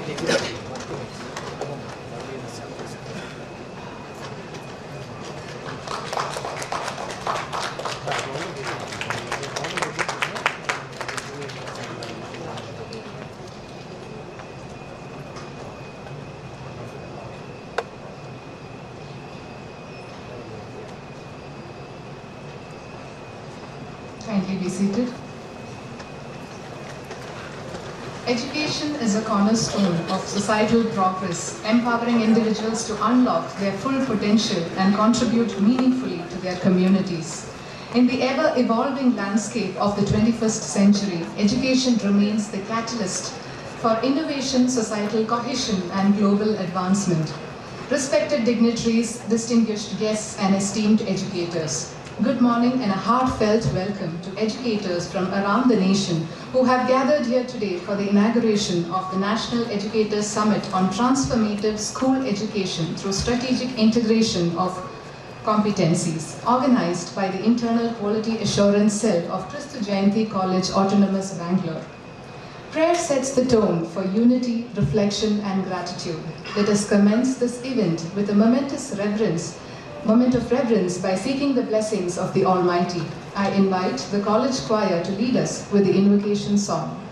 Kindly be seated. Education is a cornerstone of societal progress, empowering individuals to unlock their full potential and contribute meaningfully to their communities. In the ever-evolving landscape of the 21st century, education remains the catalyst for innovation, societal cohesion, and global advancement. Respected dignitaries, distinguished guests, and esteemed educators, good morning and a heartfelt welcome to educators from around the nation who have gathered here today for the inauguration of the National Educators Summit on Transformative School Education through Strategic Integration of Competencies, organized by the Internal Quality Assurance Cell of Kristu Jayanti College Autonomous, Bangalore. Prayer sets the tone for unity, reflection, and gratitude. Let us commence this event with a moment of reverence by seeking the blessings of the Almighty. I invite the college choir to lead us with the invocation song.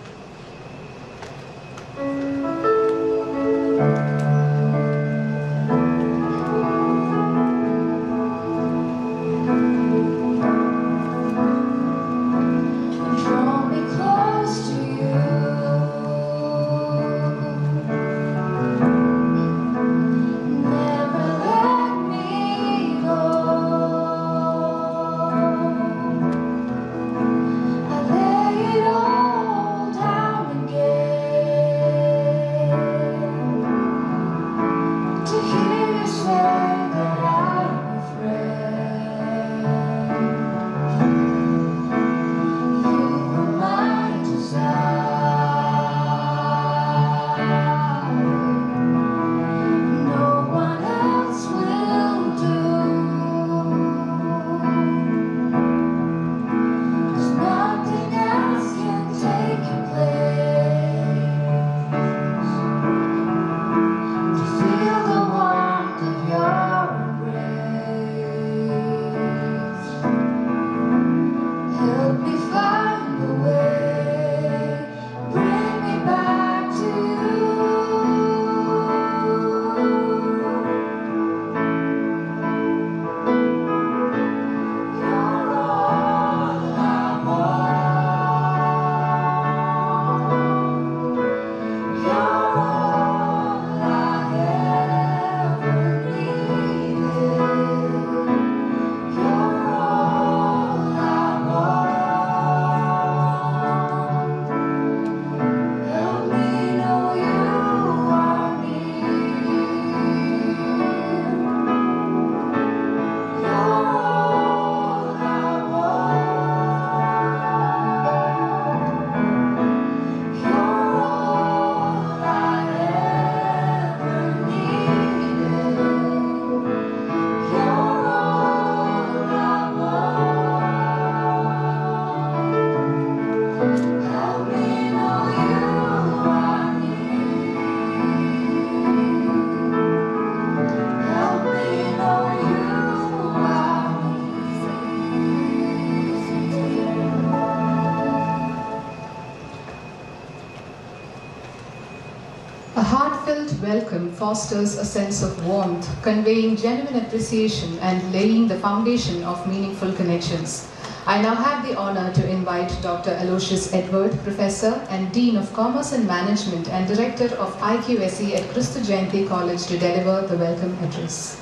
A heartfelt welcome fosters a sense of warmth, conveying genuine appreciation and laying the foundation of meaningful connections. I now have the honor to invite Dr. Aloysius Edward, Professor and Dean of Commerce and Management and Director of IQAC at Kristu Jayanti College to deliver the welcome address.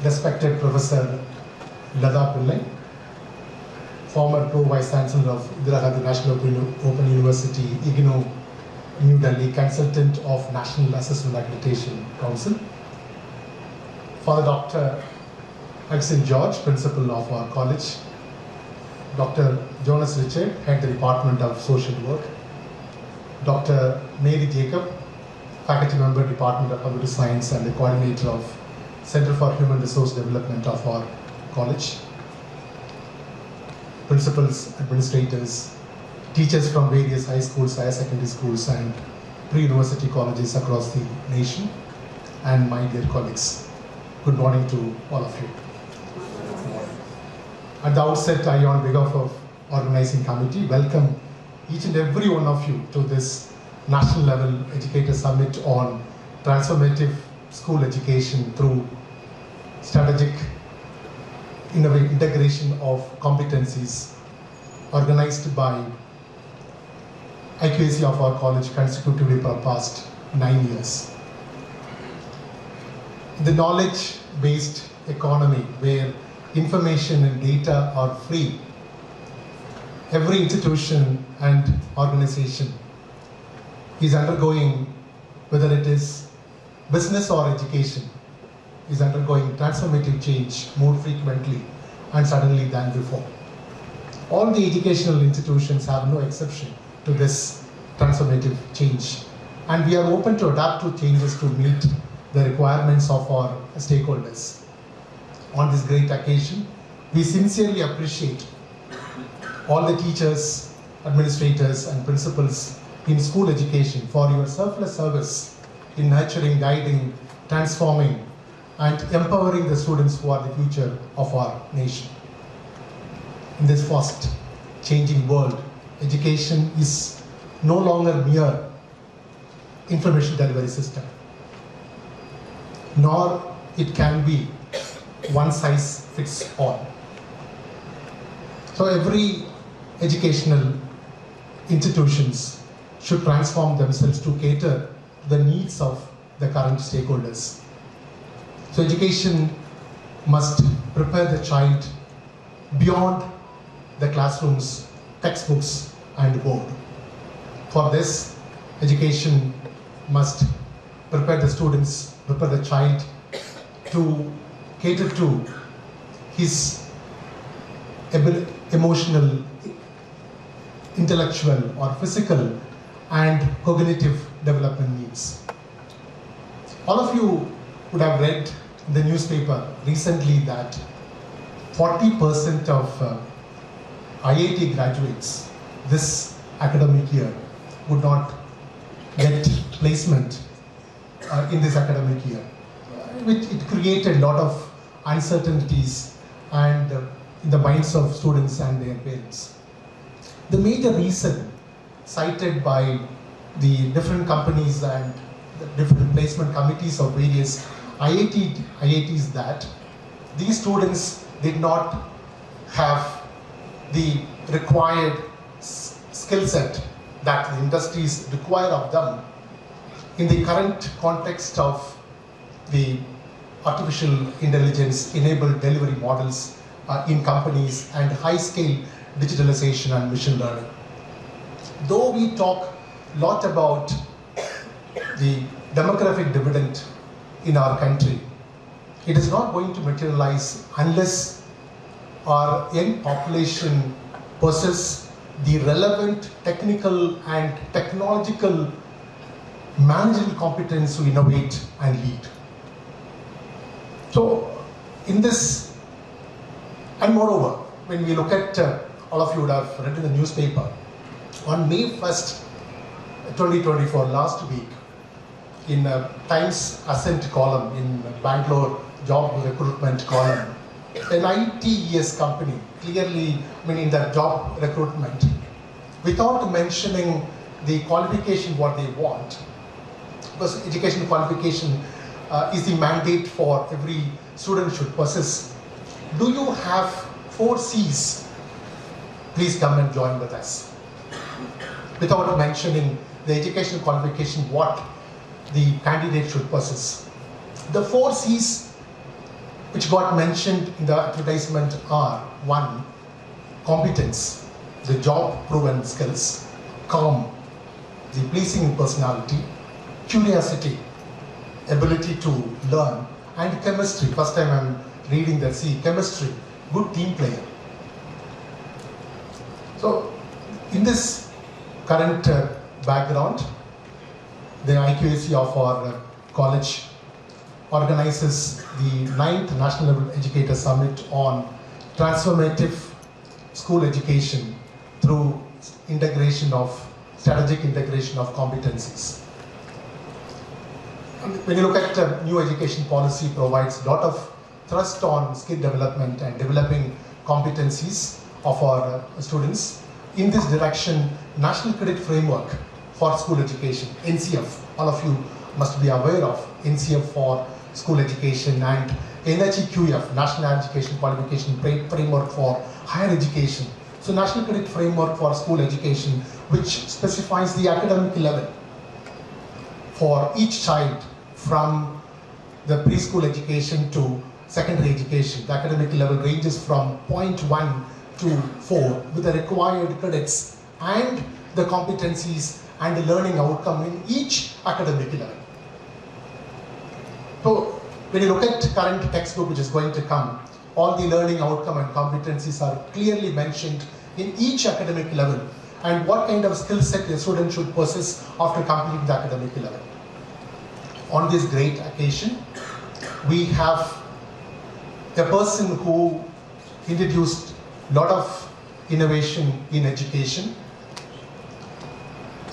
Respected Professor Lada Pillai, former Pro-Vice Chancellor of Indira Gandhi National Open University, IGNOU, New Delhi, Consultant of National Assessment Accreditation Council. Father Dr. Maxine George, Principal of our college. Dr. Jonas Richard, Head the Department of Social Work. Dr. Mary Jacob, Faculty Member, Department of Computer Science and the Coordinator of Center for Human Resource Development of our college. principals, administrators, teachers from various high schools, higher secondary schools, and pre-university colleges across the nation, and my dear colleagues. Good morning to all of you. At the outset, I, on behalf of organizing committee, welcome each and every one of you to this national level educator summit on transformative school education through strategic integration of competencies, organized by IQAC of our college consecutively for the past 9 years. The knowledge-based economy where information and data are free, every institution and organization is undergoing, whether it is business or education, is undergoing transformative change more frequently and suddenly than before. All the educational institutions have no exception to this transformative change, and we are open to adapt to changes to meet the requirements of our stakeholders. On this great occasion, we sincerely appreciate all the teachers, administrators, and principals in school education for your selfless service in nurturing, guiding, transforming, and empowering the students who are the future of our nation. In this fast changing world, education is no longer mere information delivery system, nor it can be one size fits all. So every educational institutions should transform themselves to cater to the needs of the current stakeholders. So education must prepare the child beyond the classrooms, textbooks, and board. For this, education must prepare the students, prepare the child to cater to his emotional, intellectual, or physical and cognitive development needs. All of you would have read in the newspaper recently that 40% of IIT graduates this academic year would not get placement in this academic year. It created a lot of uncertainties and in the minds of students and their parents. The major reason cited by the different companies and the different placement committees of various IITs that these students did not have the required skill set that the industries require of them in the current context of the artificial intelligence enabled delivery models in companies and high-scale digitalization and machine learning. Though we talk a lot about the demographic dividend in our country, it is not going to materialize unless our young population possesses the relevant technical and technological managerial competence to innovate and lead. So in this, and moreover, when we look at, all of you would have read in the newspaper, on May 1st, 2024, last week, in Times Ascent column, in Bangalore job recruitment column, an ITES company, clearly, in the job recruitment, without mentioning the qualification what they want, because education qualification is the mandate for every student should possess. Do you have 4 C's? Please come and join with us. Without mentioning the education qualification, what the candidate should possess. The 4 C's which got mentioned in the advertisement are: 1, competence, the job-proven skills; calm, the pleasing personality; curiosity, ability to learn; and chemistry. First time I'm reading that C, chemistry, good team player. So in this current background, the IQAC of our college organizes the 9th National Level Educator Summit on Transformative school education through strategic integration of competencies. When you look at new education policy, provides a lot of thrust on skill development and developing competencies of our students. In this direction, National Credit Framework for School Education, NCF, all of you must be aware of NCF for School Education, and NHEQF, National Education Qualification Framework for Higher Education. So National Credit Framework for School Education, which specifies the academic level for each child from the preschool education to secondary education. The academic level ranges from 0.1 to 4 with the required credits and the competencies and the learning outcome in each academic level. So when you look at current textbook which is going to come, all the learning outcome and competencies are clearly mentioned in each academic level and what kind of skill set the student should possess after completing the academic level. On this great occasion, we have a person who introduced a lot of innovation in education,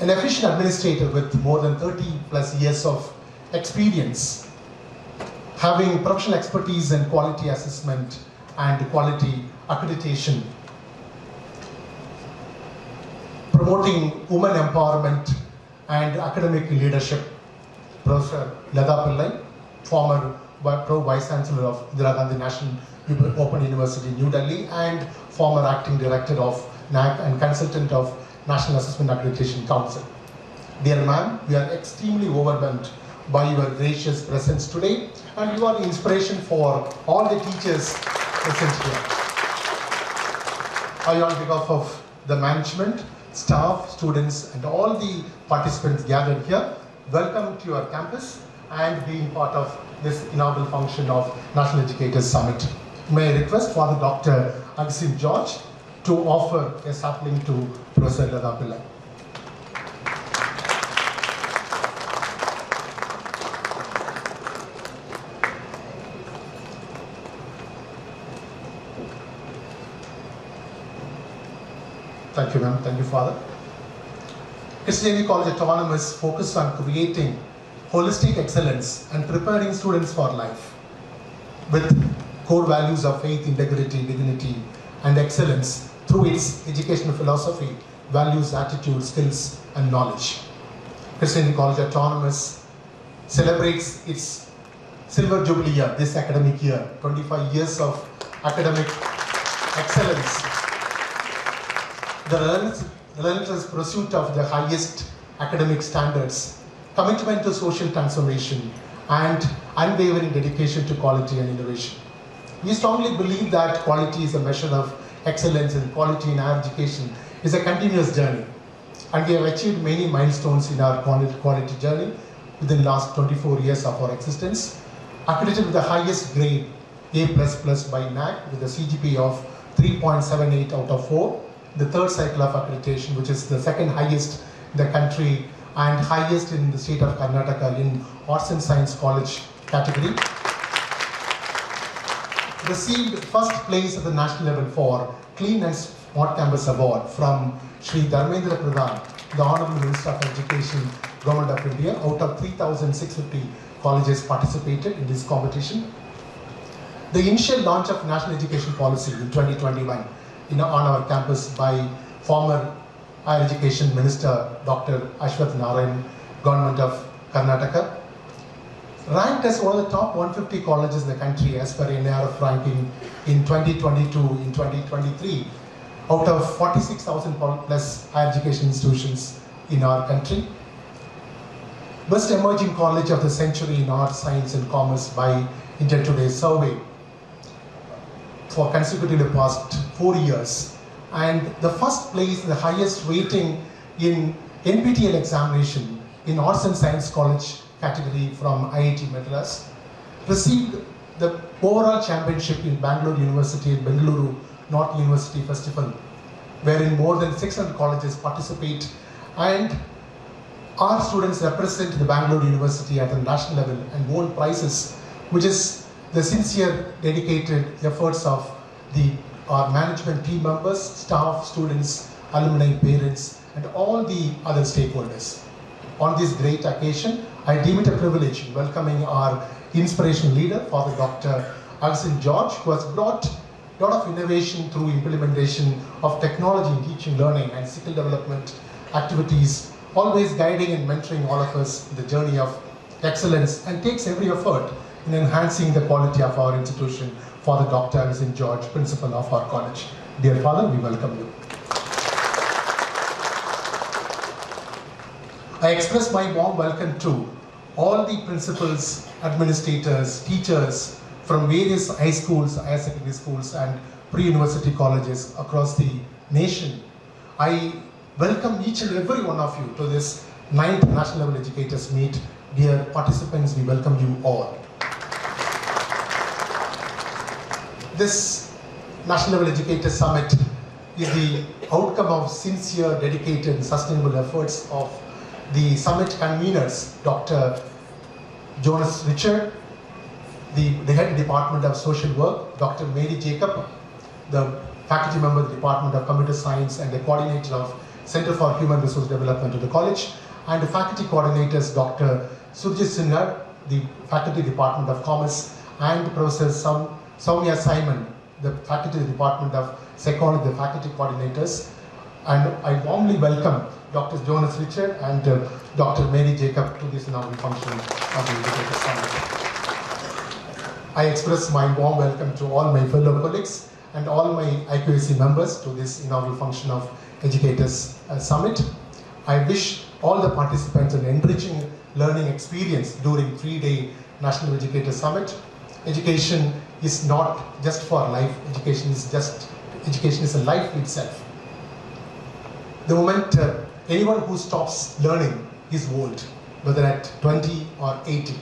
an efficient administrator with more than 30 plus years of experience, having professional expertise in quality assessment and quality accreditation, promoting women empowerment and academic leadership, Professor Lada Pillai, former Pro Vice Chancellor of Indira Gandhi National Open University, New Delhi, and former Acting Director of NAC and Consultant of National Assessment Accreditation Council. Dear ma'am, we are extremely overwhelmed by your gracious presence today, and you are the inspiration for all the teachers present here. I, on behalf of the management, staff, students, and all the participants gathered here, welcome to your campus and being part of this inaugural function of National Educators Summit. May I request Father Dr. Agustin George to offer a sapling to Professor Lada Pillai. Thank you, ma'am. Thank you, Father. Kristu College Autonomous focus on creating holistic excellence and preparing students for life with core values of faith, integrity, dignity, and excellence through its educational philosophy, values, attitude, skills, and knowledge. Kristu College Autonomous celebrates its silver jubilee year this academic year, 25 years of academic excellence. The relentless pursuit of the highest academic standards, commitment to social transformation, and unwavering dedication to quality and innovation. We strongly believe that quality is a measure of excellence, and quality in our education is a continuous journey. And we have achieved many milestones in our quality journey within the last 24 years of our existence. Accredited with the highest grade, A++ by NAC, with a CGPA of 3.78 out of 4. The third cycle of accreditation, which is the second highest in the country and highest in the state of Karnataka in Arts and Science College category. Received first place at the national level for Clean and Smart Campus Award from Sri Dharmendra Pradhan, the Honorable Minister of Education, Government of India. Out of 3,650 colleges participated in this competition. The initial launch of National Education Policy in 2021 on our campus by former Higher Education Minister Dr. Ashwath Narayan, Government of Karnataka, ranked as one of the top 150 colleges in the country as per NARF ranking in 2022, in 2023, out of 46,000 plus higher education institutions in our country. Best Emerging College of the Century in Arts, Science and Commerce by India Today survey for consecutively past 4 years. And the first place, the highest rating in NPTEL examination in Arts and Science College category from IIT Madras. Received the overall championship in Bangalore University and Bengaluru North University Festival, wherein more than 600 colleges participate, and our students represent the Bangalore University at the national level and won prizes, which is the sincere, dedicated efforts of the our management team members, staff, students, alumni, parents, and all the other stakeholders. On this great occasion, I deem it a privilege welcoming our inspirational leader, Father Dr. Agustin George, who has brought a lot of innovation through implementation of technology in teaching, learning, and skill development activities, always guiding and mentoring all of us in the journey of excellence, and takes every effort in enhancing the quality of our institution. Father Dr. Agustin George, Principal of our college. Dear Father, we welcome you. I express my warm welcome to all the principals, administrators, teachers from various high schools, higher secondary schools, and pre-university colleges across the nation. I welcome each and every one of you to this 9th National Level Educators Meet. Dear participants, we welcome you all. This National Level Educators Summit is the outcome of sincere, dedicated, and sustainable efforts of the summit conveners, Dr. Jonas Richard, the Head Department of Social Work, Dr. Mary Jacob, the faculty member of the Department of Computer Science and the coordinator of Center for Human Resource Development of the college, and the faculty coordinators, Dr. Surjit Sinha, the Faculty Department of Commerce, and Professor Soumya Simon, the Faculty Department of Psychology, the faculty coordinators. And I warmly welcome Dr. Jonas Richard and Dr. Mary Jacob to this inaugural function of the Educators Summit. I express my warm welcome to all my fellow colleagues and all my IQAC members to this inaugural function of Educators Summit. I wish all the participants an enriching learning experience during 3-day National Educators Summit. Education is not just for life, education is a life itself. The moment anyone who stops learning is old, whether at 20 or 80.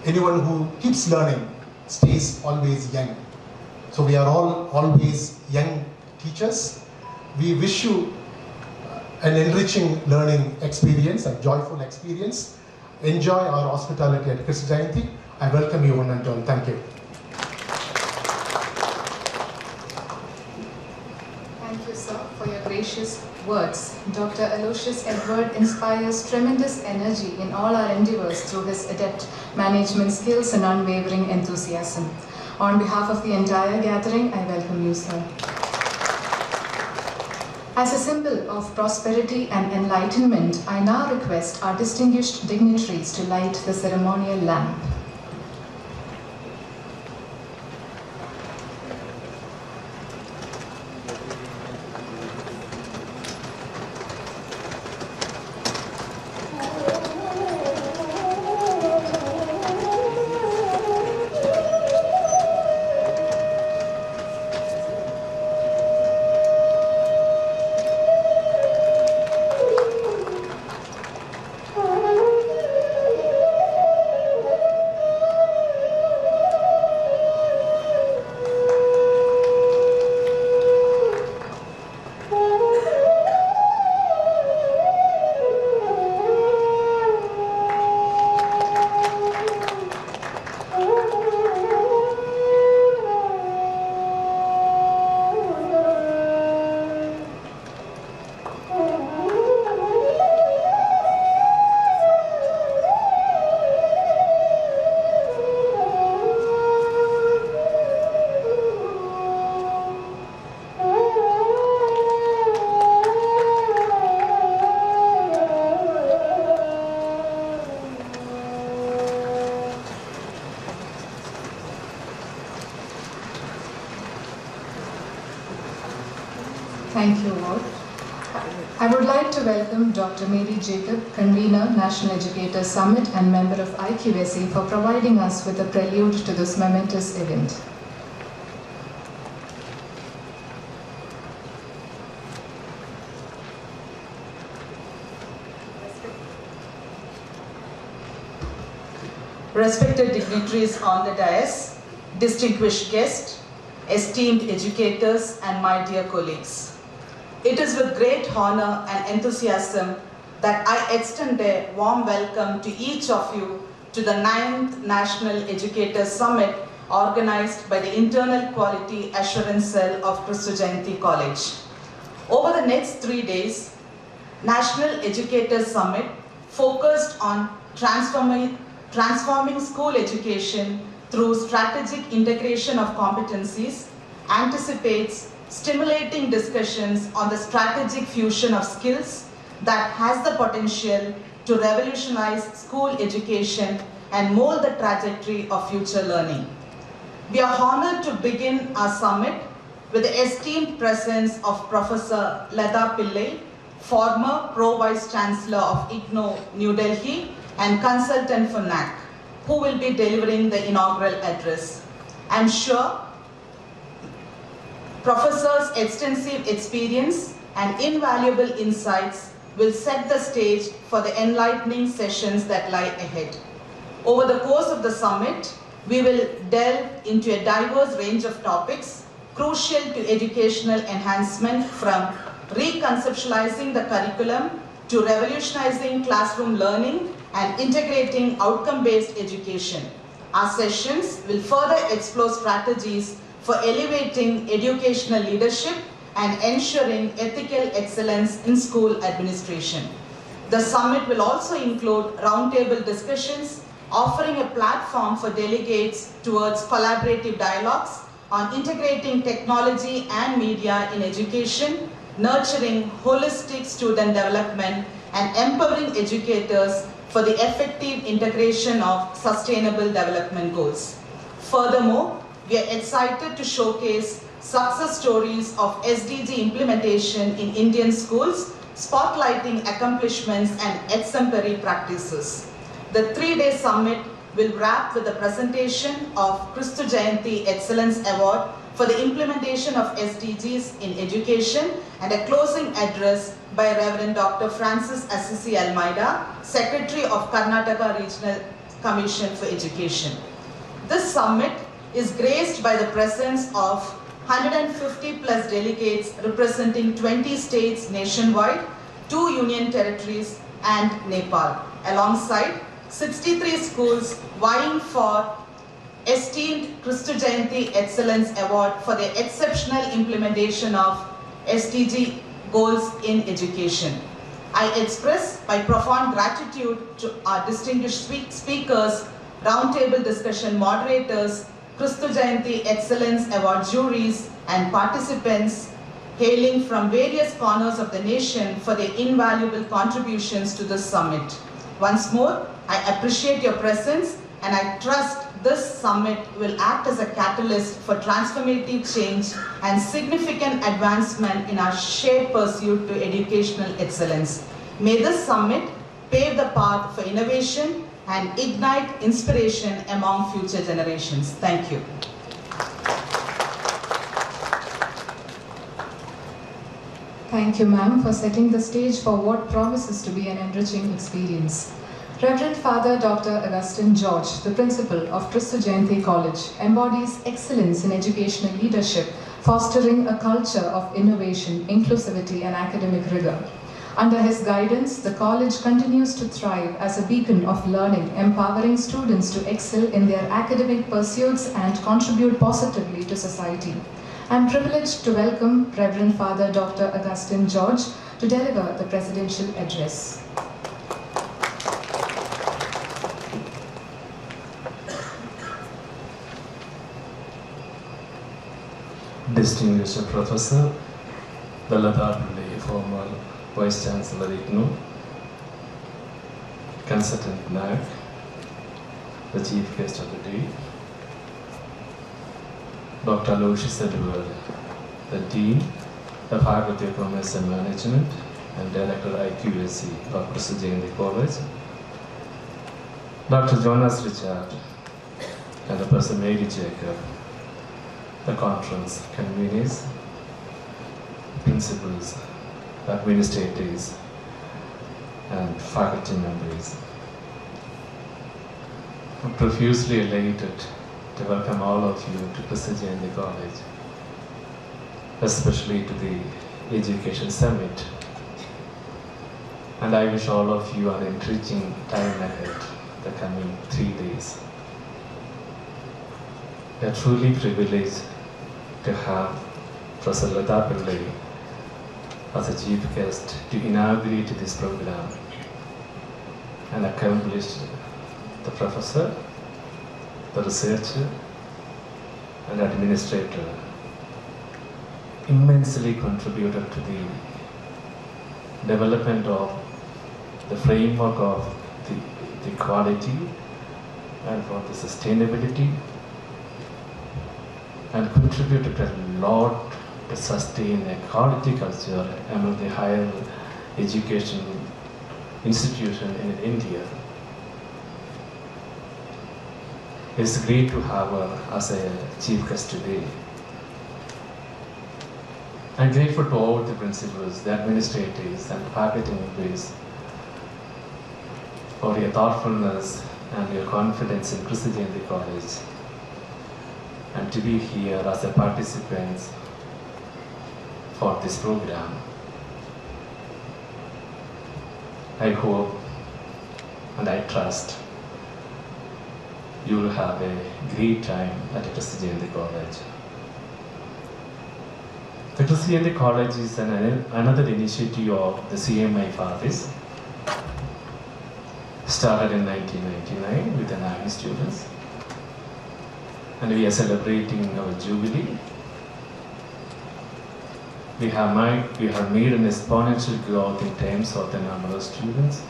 Anyone who keeps learning stays always young. So we are all always young teachers. We wish you an enriching learning experience, a joyful experience. Enjoy our hospitality at Kristu Jayanti. I welcome you one and all. Thank you. Thank you, sir, for your gracious words. Dr. Aloysius Edward inspires tremendous energy in all our endeavors through his adept management skills and unwavering enthusiasm. On behalf of the entire gathering, I welcome you, sir. As a symbol of prosperity and enlightenment, I now request our distinguished dignitaries to light the ceremonial lamp. Thank you all. I would like to welcome Dr. Mary Jacob, Convener, National Educators Summit and member of IQAC, for providing us with a prelude to this momentous event. Respected dignitaries on the dais, distinguished guests, esteemed educators, and my dear colleagues. It is with great honor and enthusiasm that I extend a warm welcome to each of you to the 9th National Educators Summit organized by the Internal Quality Assurance Cell of Kristu Jayanti College. Over the next 3 days, National Educators Summit focused on transforming school education through strategic integration of competencies, anticipates stimulating discussions on the strategic fusion of skills that has the potential to revolutionize school education and mold the trajectory of future learning. We are honored to begin our summit with the esteemed presence of Professor Lada Pillai, former Pro-Vice Chancellor of IGNOU, New Delhi, and consultant for NAC, who will be delivering the inaugural address. I'm sure Professor's extensive experience and invaluable insights will set the stage for the enlightening sessions that lie ahead. Over the course of the summit, we will delve into a diverse range of topics crucial to educational enhancement, from reconceptualizing the curriculum to revolutionizing classroom learning and integrating outcome-based education. Our sessions will further explore strategies for elevating educational leadership and ensuring ethical excellence in school administration. The summit will also include roundtable discussions, offering a platform for delegates towards collaborative dialogues on integrating technology and media in education, nurturing holistic student development, and empowering educators for the effective integration of sustainable development goals. Furthermore, we are excited to showcase success stories of SDG implementation in Indian schools, spotlighting accomplishments and exemplary practices. The 3-day summit will wrap with the presentation of Kristu Jayanti Excellence Award for the implementation of SDGs in education and a closing address by Reverend Dr. Francis Assisi Almeida, Secretary of Karnataka Regional Commission for Education. This summit is graced by the presence of 150 plus delegates representing 20 states nationwide, 2 union territories and Nepal, alongside 63 schools vying for esteemed Kristu Jayanti Excellence Award for their exceptional implementation of SDG goals in education. I express my profound gratitude to our distinguished speakers, roundtable discussion moderators, Kristu Jayanti Excellence Award juries and participants hailing from various corners of the nation for their invaluable contributions to this summit. Once more, I appreciate your presence and I trust this summit will act as a catalyst for transformative change and significant advancement in our shared pursuit to educational excellence. May this summit pave the path for innovation and ignite inspiration among future generations. Thank you. Thank you, ma'am, for setting the stage for what promises to be an enriching experience. Reverend Father Dr. Augustine George, the principal of Kristu Jayanti College, embodies excellence in educational leadership, fostering a culture of innovation, inclusivity, and academic rigor. Under his guidance, the college continues to thrive as a beacon of learning, empowering students to excel in their academic pursuits and contribute positively to society. I am privileged to welcome Reverend Father Dr. Augustine George to deliver the presidential address. Distinguished Professor Lada Pillai, former Vice Chancellor IGNOU, Consultant NAC, the Chief Guest of the Day, Dr. Aloysius Edward, the Dean, the Faculty of Commerce and Management, and Director IQAC of Kristu Jayanti College, Dr. Jonas Richard, and Professor Mary Jacob, the conference conveners, principals, administrators, and faculty members. I'm profusely elated to welcome all of you to Kristu Jayanti College, especially to the Education Summit. And I wish all of you an enriching time ahead the coming 3 days. We are truly privileged to have Professor Lata Pillai as a chief guest to inaugurate this program. An accomplished the professor, the researcher, and administrator, immensely contributed to the development of the framework of the quality and for the sustainability, and contributed a lot to sustain a quality culture among the higher education institution in India. It's great to have her as a chief guest today. I'm grateful to all the principals, the administrators, and faculty members for your thoughtfulness and your confidence in Kristu Jayanti College, and to be here as a participants for this program. I hope and I trust you will have a great time at Kristu Jayanti College. The Kristu Jayanti College is another initiative of the CMI fathers, started in 1999 with the 9 students, and we are celebrating our jubilee. We have made an exponential growth in terms of the number of students.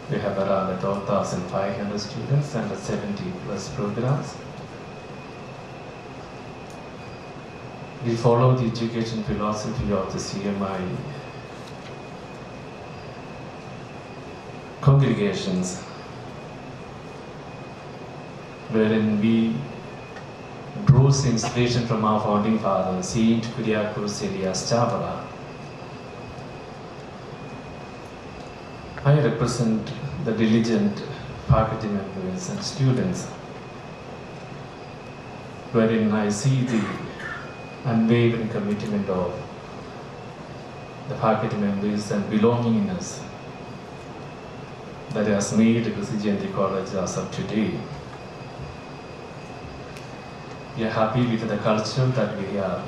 We have around 12,500 students and 70 plus programs. We follow the education philosophy of the CMI congregations, wherein we drew inspiration from our founding father, Saint Kyriakos Elias Chavara. I represent the diligent faculty members and students, wherein I see the unwavering commitment of the faculty members and belongingness that has made Kristu Jayanti College as of today. We are happy with the culture that we are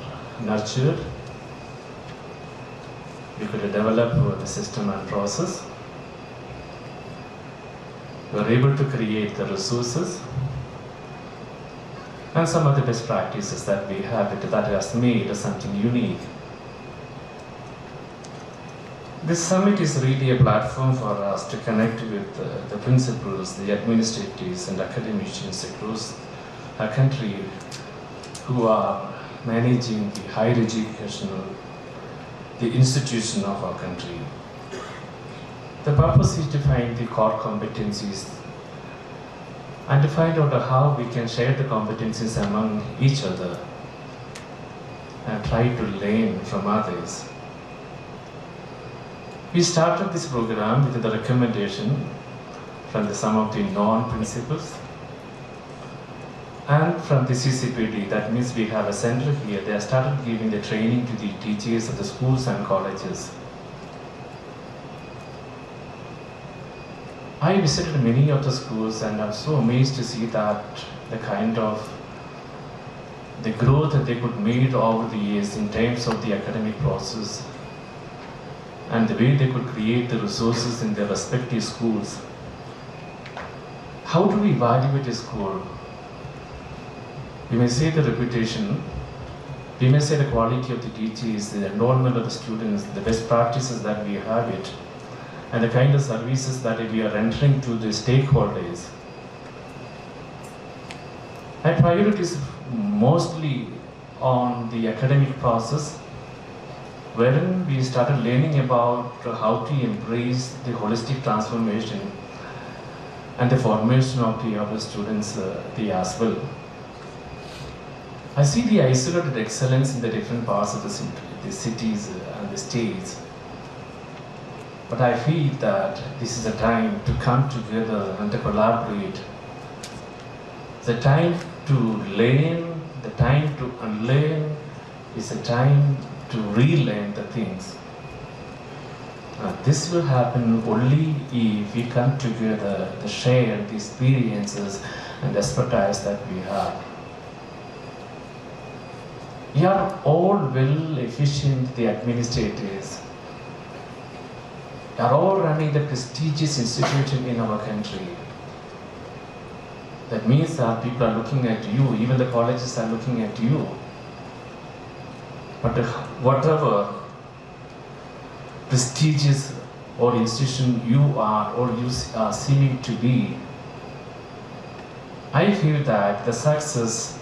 nurtured. We could develop the system and process. We are able to create the resources and some of the best practices that we have that has made something unique. This summit is really a platform for us to connect with the principals, the administrators and academicians across our country who are managing the higher educational, the institution of our country. The purpose is to find the core competencies and to find out how we can share the competencies among each other and try to learn from others. We started this program with the recommendation from some of the non-principals and from the CCPD. That means we have a center here. They have started giving the training to the teachers of the schools and colleges. I visited many of the schools and I'm so amazed to see that the kind of the growth that they could make over the years in terms of the academic process and the way they could create the resources in their respective schools. How do we evaluate a school? We may say the reputation, we may say the quality of the teachers, the enrollment of the students, the best practices that we have it, and the kind of services that we are rendering to the stakeholders. My priority is mostly on the academic process, wherein we started learning about how to embrace the holistic transformation and the formation of the other students as well. I see the isolated excellence in the different parts of the cities and the states. But I feel that this is a time to come together and to collaborate. The time to learn, the time to unlearn, is a time to relearn the things. This will happen only if we come together to share the experiences and expertise that we have. We are all well efficient, the administrators. We are all running the prestigious institution in our country. That means that people are looking at you, even the colleges are looking at you. But whatever prestigious or institution you are or you are seeming to be, I feel that the success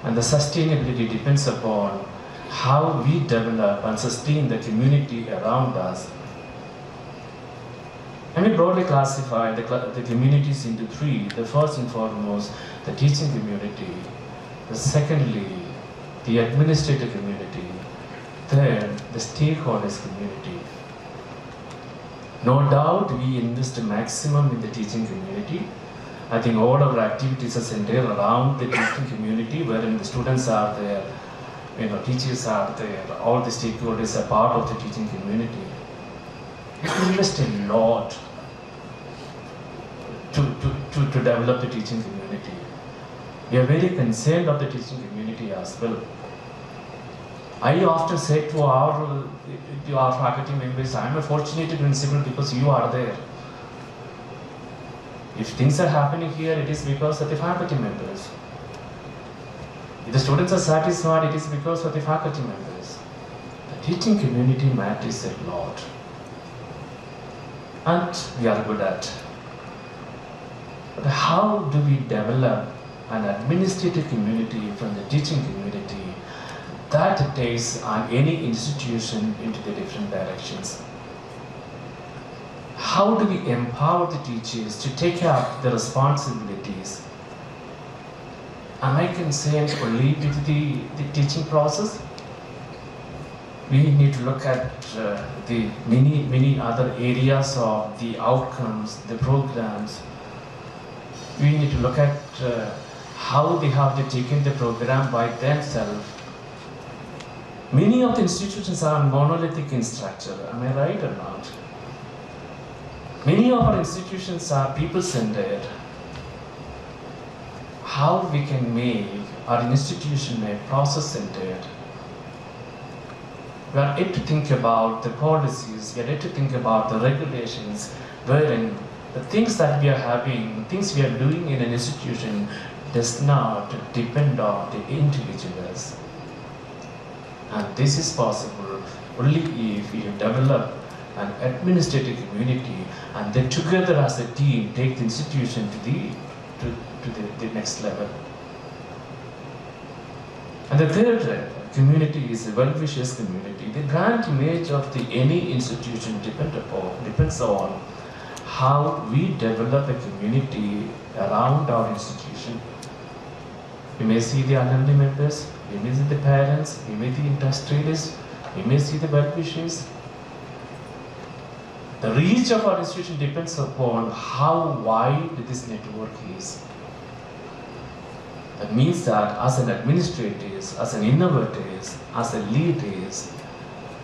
and the sustainability depends upon how we develop and sustain the community around us. And we broadly classify the communities into three. The first and foremost, the teaching community. The secondly, the administrative community. Third, the stakeholders community. No doubt we invest the maximum in the teaching community. I think all our activities are centered around the teaching community, wherein the students are there, teachers are there, all the stakeholders are part of the teaching community. We invest a lot to develop the teaching community. We are very concerned of the teaching community as well. I often say to our faculty members, I am a fortunate principal because you are there. If things are happening here, it is because of the faculty members. If the students are satisfied, it is because of the faculty members. The teaching community matters a lot. And we are good at. But how do we develop an administrative community from the teaching community that takes on any institution into the different directions? How do we empower the teachers to take up the responsibilities? Am I concerned only with the teaching process? We need to look at the many other areas of the outcomes, the programs. We need to look at how they have to take in the program by themselves. Many of the institutions are monolithic in structure. Am I right or not? Many of our institutions are people-centered. How we can make our institution a process-centered? We are yet to think about the policies, we are yet to think about the regulations, wherein the things that we are having, things we are doing in an institution does not depend on the individuals. And this is possible only if we develop an administrative community and then together as a team take the institution to the next level. And the third community is a well-wishers community. The brand image of any institution depends on how we develop a community around our institution. We may see the alumni members, we may see the parents, we may see the industrialists, we may see the well-wishers. The reach of our institution depends upon how wide this network is. That means that as an administrators, as an innovators, as a leaders,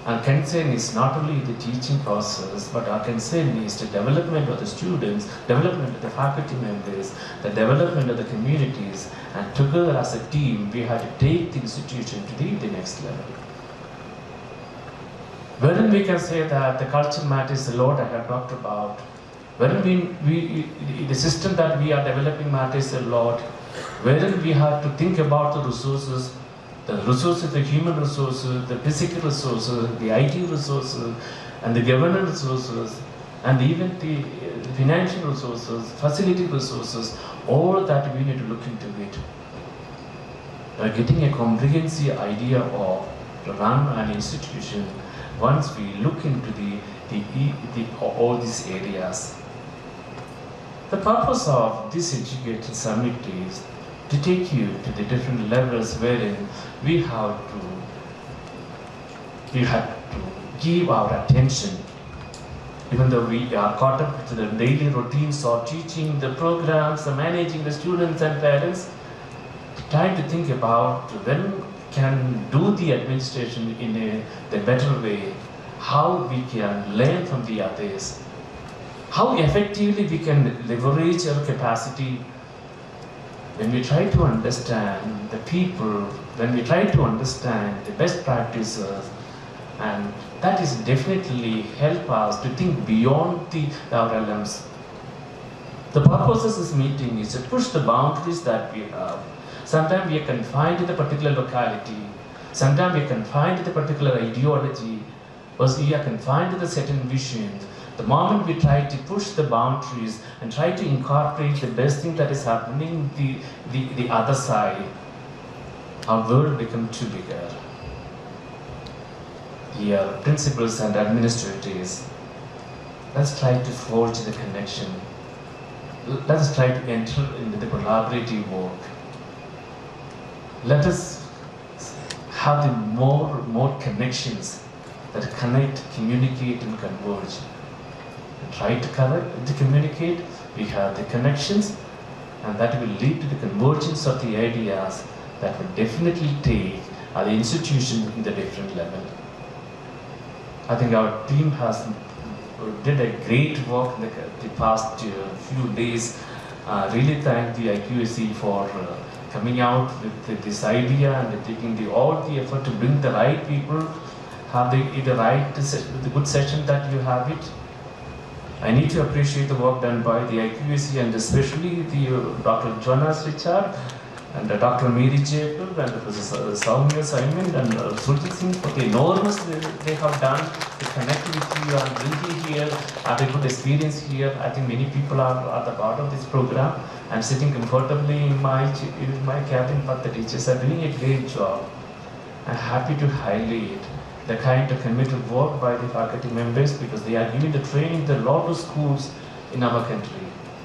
our concern is not only the teaching process, but our concern is the development of the students, development of the faculty members, the development of the communities, and together as a team, we have to take the institution to the next level. Wherein we can say that the culture matters a lot, I have talked about. Wherein the system that we are developing matters a lot. Wherein we have to think about the resources, the human resources, the physical resources, the IT resources, and the governance resources, and even the financial resources, facility resources, all that we need to look into it. By getting a comprehensive idea of to run an institution once we look into all these areas. The purpose of this education summit is to take you to the different levels wherein we have to give our attention, even though we are caught up to the daily routines of teaching, the programs, the managing the students and parents, trying to think about when can do the administration in the better way, how we can learn from the others, how effectively we can leverage our capacity when we try to understand the people, when we try to understand the best practices, and that is definitely help us to think beyond our realms. The purpose of this meeting is to push the boundaries that we have. Sometimes we are confined to the particular locality, sometimes we are confined to the particular ideology, or we are confined to the certain visions. The moment we try to push the boundaries and try to incorporate the best thing that is happening the other side, our world becomes too bigger. Here, principals and administrators, let's try to forge the connection. Let us try to enter into the collaborative work. Let us have the more connections that connect, communicate, and converge. Try to communicate, we have the connections, and that will lead to the convergence of the ideas that will definitely take the institution in the different level. I think our team did a great work in the past few days. Really thank the IQAC for coming out with this idea and taking all the effort to bring the right people, have the good session that you have it. I need to appreciate the work done by the IQAC and especially the Dr. Jonas Richard and Dr. Mary Jacob and Professor Soumya Simon and Surjit Singh for the enormous they have done to connect with you and bring you here, have a good experience here. I think many people are the part of this program. I'm sitting comfortably in my cabin, but the teachers are doing a great job. I'm happy to highlight the kind of committed work by the faculty members because they are giving the training to a lot of schools in our country.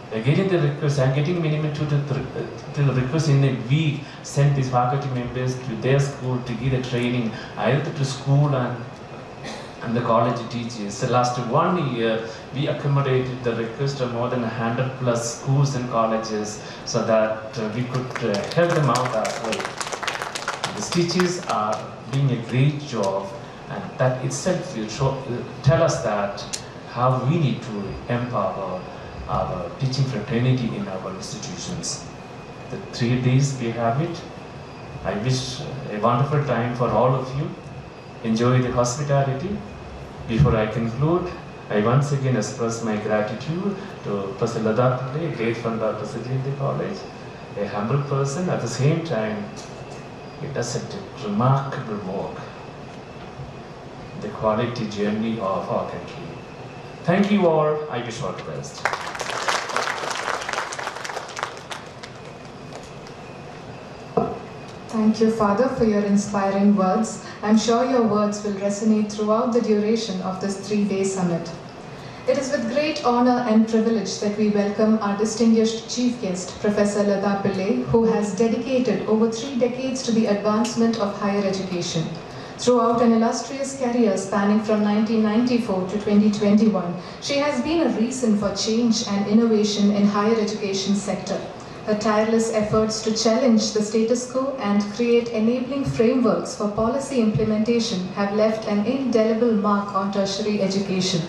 They're getting the requests, I'm getting minimum two to requests in a week, send these faculty members to their school to give the training, either to school and the college teachers. The last 1 year, we accommodated the request of more than 100+ schools and colleges so that we could help them out as well. These teachers are doing a great job, and that itself will tell us that how we need to empower our teaching fraternity in our institutions. The 3 days we have it. I wish a wonderful time for all of you. Enjoy the hospitality. Before I conclude, I once again express my gratitude to Professor Lada Pillai, a great friend of Professor Jayanti College, a humble person, at the same time, he does a remarkable work, the quality journey of our country. Thank you all. I wish all the best. Thank you, Father, for your inspiring words. I'm sure your words will resonate throughout the duration of this 3-day summit. It is with great honor and privilege that we welcome our distinguished chief guest, Professor Lada Pillai, who has dedicated over 3 decades to the advancement of higher education. Throughout an illustrious career spanning from 1994 to 2021, she has been a reason for change and innovation in higher education sector. Her tireless efforts to challenge the status quo and create enabling frameworks for policy implementation have left an indelible mark on tertiary education.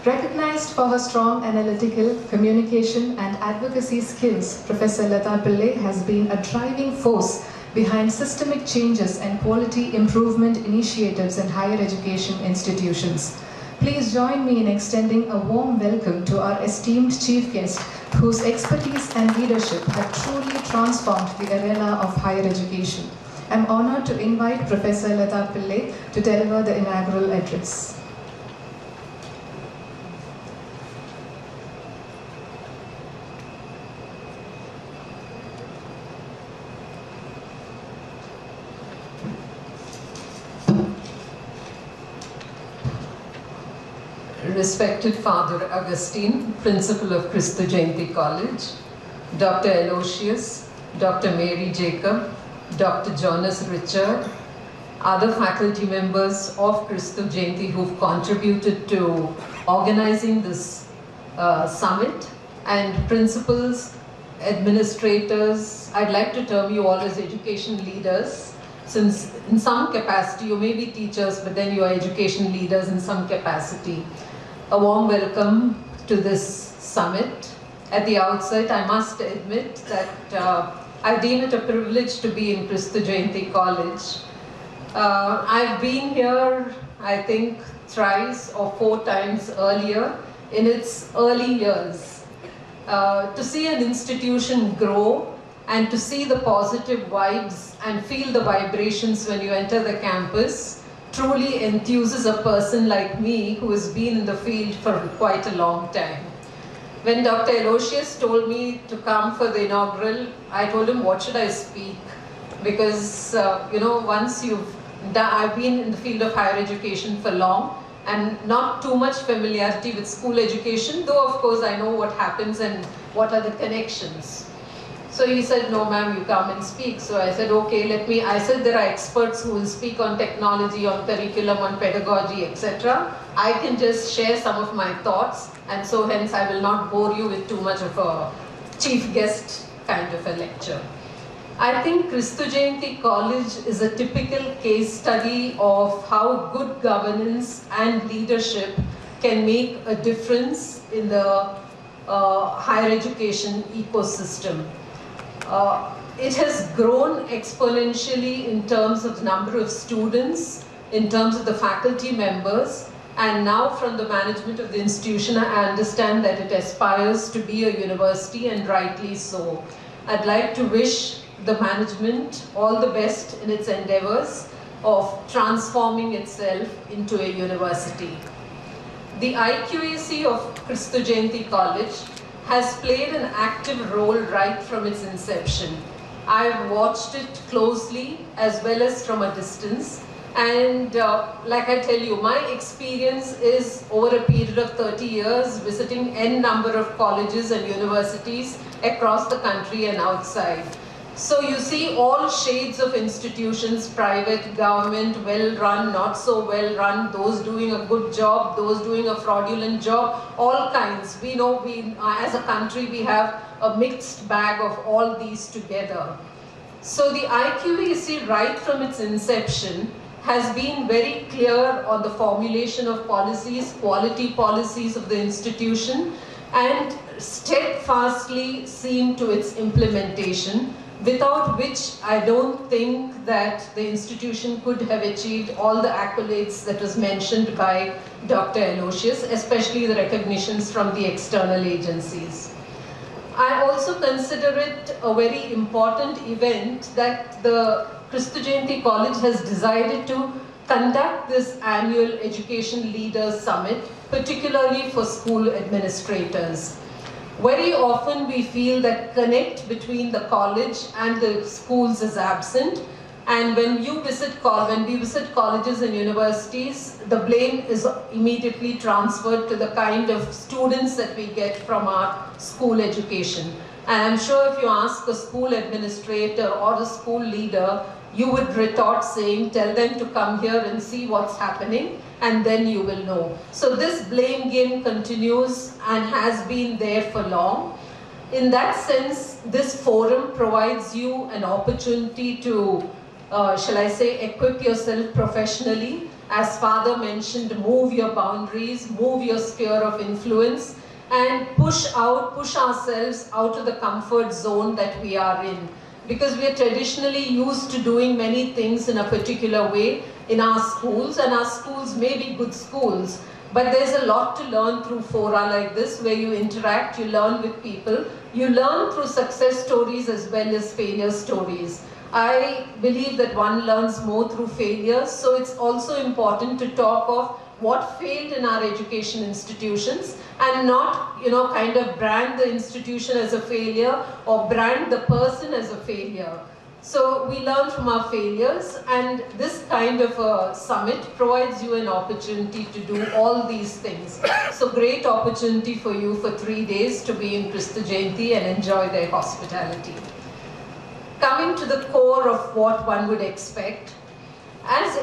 Recognized for her strong analytical, communication and advocacy skills, Professor Lada Pillai has been a driving force behind systemic changes and quality improvement initiatives in higher education institutions. Please join me in extending a warm welcome to our esteemed chief guest, whose expertise and leadership have truly transformed the arena of higher education. I'm honored to invite Professor Lada Pillai to deliver the inaugural address. Respected Father Augustine, Principal of Kristu Jayanti College, Dr. Aloysius, Dr. Mary Jacob, Dr. Jonas Richard, other faculty members of Kristu Jayanti who've contributed to organizing this summit, and principals, administrators. I'd like to term you all as education leaders, since in some capacity you may be teachers, but then you are education leaders in some capacity. A warm welcome to this summit. At the outset, I must admit that I deem it a privilege to be in Kristu Jayanti College. I've been here, I think, thrice or 4 times earlier in its early years. To see an institution grow and to see the positive vibes and feel the vibrations when you enter the campus truly enthuses a person like me who has been in the field for quite a long time. When Dr. Aloysius told me to come for the inaugural, I told him, what should I speak? Because, once I've been in the field of higher education for long and not too much familiarity with school education, though of course I know what happens and what are the connections. So he said, no ma'am, you come and speak. So I said, okay, I said there are experts who will speak on technology, on curriculum, on pedagogy, etc. I can just share some of my thoughts, and so hence I will not bore you with too much of a chief guest kind of a lecture. I think Kristu Jayanti College is a typical case study of how good governance and leadership can make a difference in the higher education ecosystem. It has grown exponentially in terms of the number of students, in terms of the faculty members, and now from the management of the institution, I understand that it aspires to be a university, and rightly so. I'd like to wish the management all the best in its endeavors of transforming itself into a university. The IQAC of Kristu Jayanti College has played an active role right from its inception. I've watched it closely as well as from a distance, and like I tell you, my experience is over a period of 30 years visiting n number of colleges and universities across the country and outside. So you see all shades of institutions, private, government, well-run, not so well-run, those doing a good job, those doing a fraudulent job, all kinds. We know as a country we have a mixed bag of all these together. So the IQAC right from its inception has been very clear on the formulation of policies, quality policies of the institution, and steadfastly seen to its implementation, without which I don't think that the institution could have achieved all the accolades that was mentioned by Dr. Aloysius, especially the recognitions from the external agencies. I also consider it a very important event that the Kristu Jayanti College has decided to conduct this annual Education Leaders Summit, particularly for school administrators. Very often we feel that connect between the college and the schools is absent, and when we visit colleges and universities, the blame is immediately transferred to the kind of students that we get from our school education. And I'm sure if you ask a school administrator or a school leader, you would retort saying, tell them to come here and see what's happening, and then you will know. So this blame game continues and has been there for long. In that sense, this forum provides you an opportunity to, shall I say, equip yourself professionally. As Father mentioned, move your boundaries, move your sphere of influence, and push ourselves out of the comfort zone that we are in. Because we are traditionally used to doing many things in a particular way in our schools, and our schools may be good schools, but there's a lot to learn through fora like this, where you interact, you learn with people, you learn through success stories as well as failure stories. I believe that one learns more through failures, so it's also important to talk of what failed in our education institutions and not, kind of brand the institution as a failure or brand the person as a failure. So we learn from our failures, and this kind of a summit provides you an opportunity to do all these things. So great opportunity for you for 3 days to be in Kristu Jayanti and enjoy their hospitality. Coming to the core of what one would expect, as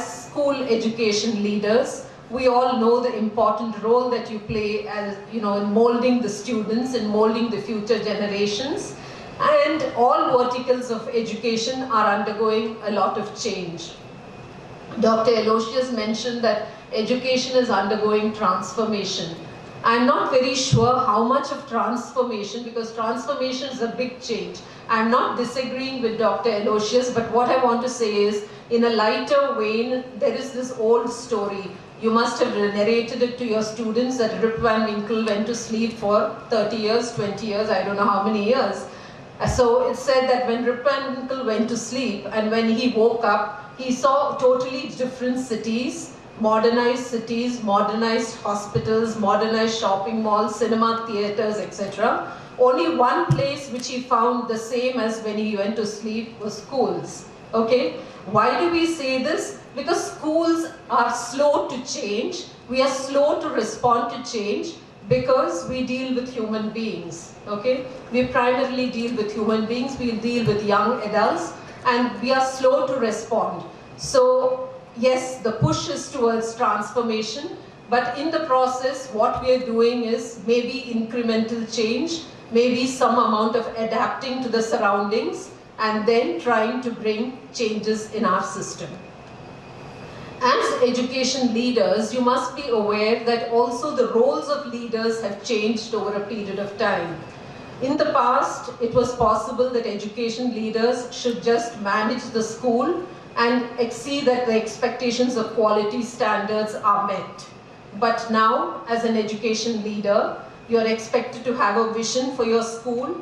school education leaders, we all know the important role that you play as, in molding the students and molding the future generations. And all verticals of education are undergoing a lot of change. Dr. Aloysius mentioned that education is undergoing transformation. I'm not very sure how much of transformation, because transformation is a big change. I'm not disagreeing with Dr. Aloysius, but what I want to say is, in a lighter vein, there is this old story. You must have narrated it to your students that Rip Van Winkle went to sleep for 30 years, 20 years, I don't know how many years. So it's said that when Rip Van Winkle went to sleep and when he woke up, he saw totally different cities, modernized hospitals, modernized shopping malls, cinema theaters, etc. Only one place which he found the same as when he went to sleep was schools. Okay? Why do we say this? Because schools are slow to change. We are slow to respond to change because we deal with human beings. Okay? We primarily deal with human beings. We deal with young adults, and we are slow to respond. So yes, the push is towards transformation, but in the process, what we are doing is maybe incremental change, maybe some amount of adapting to the surroundings, and then trying to bring changes in our system. As education leaders, you must be aware that also the roles of leaders have changed over a period of time. In the past, it was possible that education leaders should just manage the school and see that the expectations of quality standards are met. But now, as an education leader, you are expected to have a vision for your school,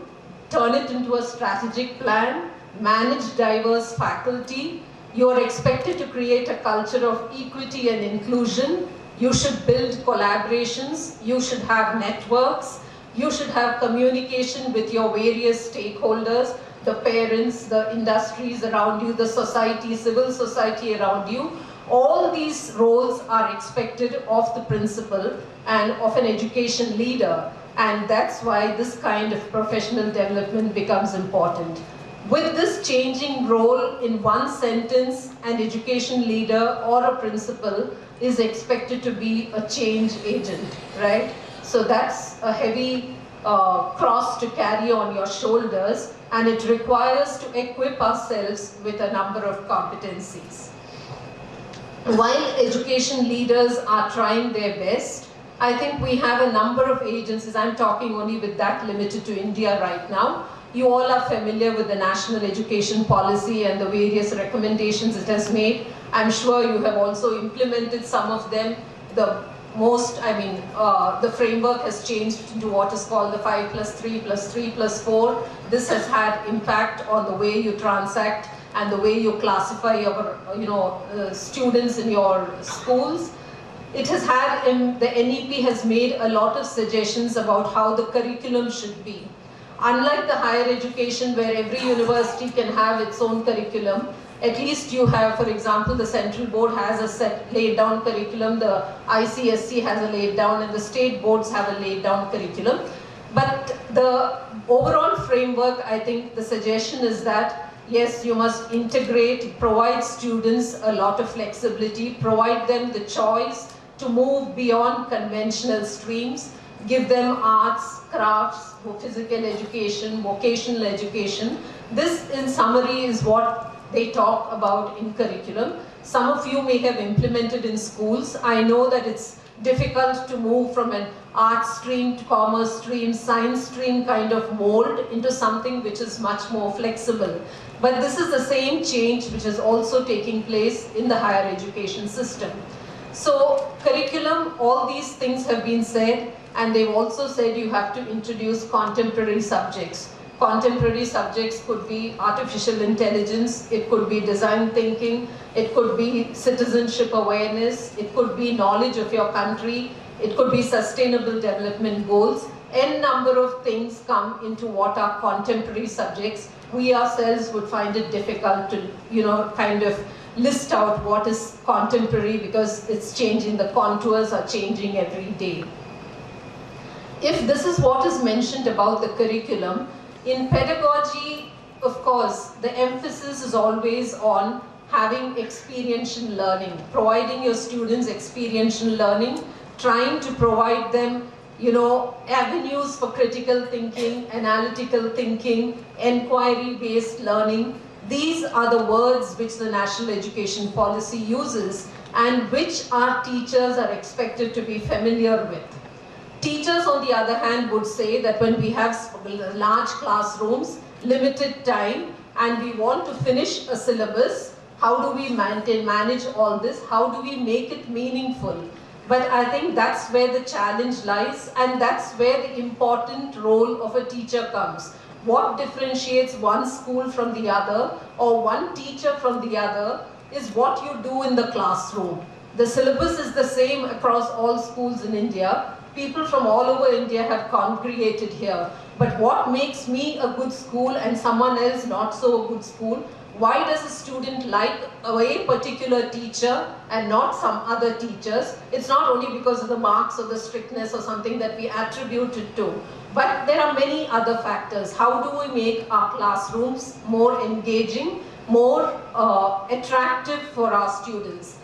turn it into a strategic plan, manage diverse faculty. You are expected to create a culture of equity and inclusion. You should build collaborations. You should have networks. You should have communication with your various stakeholders, the parents, the industries around you, the society, civil society around you. All these roles are expected of the principal and of an education leader. And that's why this kind of professional development becomes important. With this changing role, in one sentence, an education leader or a principal is expected to be a change agent, right? So that's a heavy cross to carry on your shoulders, and it requires to equip ourselves with a number of competencies. While education leaders are trying their best, I think we have a number of agencies. I'm talking only with that limited to India right now. You all are familiar with the National Education Policy and the various recommendations it has made. I'm sure you have also implemented some of them. The framework has changed into what is called the 5+3+3+4. This has had impact on the way you transact and the way you classify your students in your schools. It has had, the NEP has made a lot of suggestions about how the curriculum should be. Unlike the higher education where every university can have its own curriculum, at least you have, for example, the central board has a set laid down curriculum, the ICSC has a laid down, and the state boards have a laid down curriculum. But the overall framework, I think the suggestion is that, yes, you must integrate, provide students a lot of flexibility, provide them the choice to move beyond conventional streams, give them arts, crafts, physical education, vocational education. This, in summary, is what they talk about in curriculum. Some of you may have implemented in schools. I know that it's difficult to move from an art stream to commerce stream, science stream kind of mold into something which is much more flexible. But this is the same change which is also taking place in the higher education system. So curriculum, all these things have been said, and they've also said you have to introduce contemporary subjects. Contemporary subjects could be artificial intelligence, it could be design thinking, it could be citizenship awareness, it could be knowledge of your country, it could be sustainable development goals. N number of things come into what are contemporary subjects. We ourselves would find it difficult to, kind of list out what is contemporary because it's changing, the contours are changing every day. If this is what is mentioned about the curriculum, in pedagogy, of course, the emphasis is always on having experiential learning, providing your students experiential learning, trying to provide them, avenues for critical thinking, analytical thinking, inquiry-based learning. These are the words which the National Education Policy uses and which our teachers are expected to be familiar with. Teachers, on the other hand, would say that when we have large classrooms, limited time, and we want to finish a syllabus, how do we manage all this? How do we make it meaningful? But I think that's where the challenge lies, and that's where the important role of a teacher comes. What differentiates one school from the other, or one teacher from the other, is what you do in the classroom. The syllabus is the same across all schools in India. People from all over India have congregated here. But what makes me a good school and someone else not so a good school? Why does a student like a particular teacher and not some other teachers? It's not only because of the marks or the strictness or something that we attribute it to, but there are many other factors. How do we make our classrooms more engaging, more attractive for our students?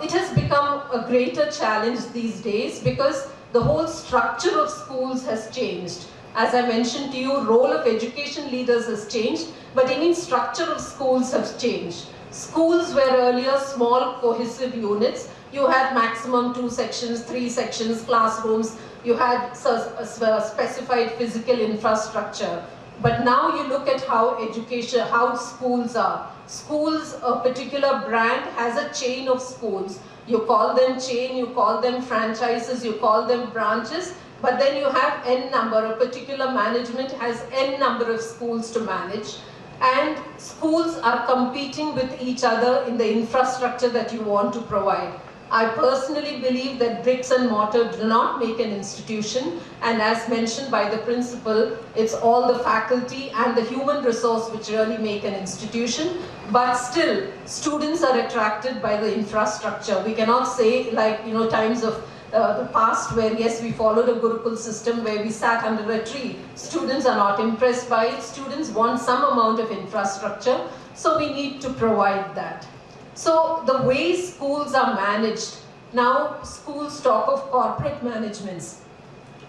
It has become a greater challenge these days because the whole structure of schools has changed. As I mentioned to you, role of education leaders has changed, but even structure of schools has changed. Schools were earlier small cohesive units. You had maximum 2 sections, 3 sections, classrooms. You had a specified physical infrastructure. But now you look at how schools are. Schools, a particular brand has a chain of schools. You call them chain, you call them franchises, you call them branches, but then you have n number. A particular management has n number of schools to manage, and schools are competing with each other in the infrastructure that you want to provide. I personally believe that bricks and mortar do not make an institution, and as mentioned by the principal, it's all the faculty and the human resource which really make an institution. But still, students are attracted by the infrastructure. We cannot say, like, times of the past where yes, we followed a Gurukul system where we sat under a tree. Students are not impressed by it. Students want some amount of infrastructure, so we need to provide that. So the way schools are managed, now schools talk of corporate managements.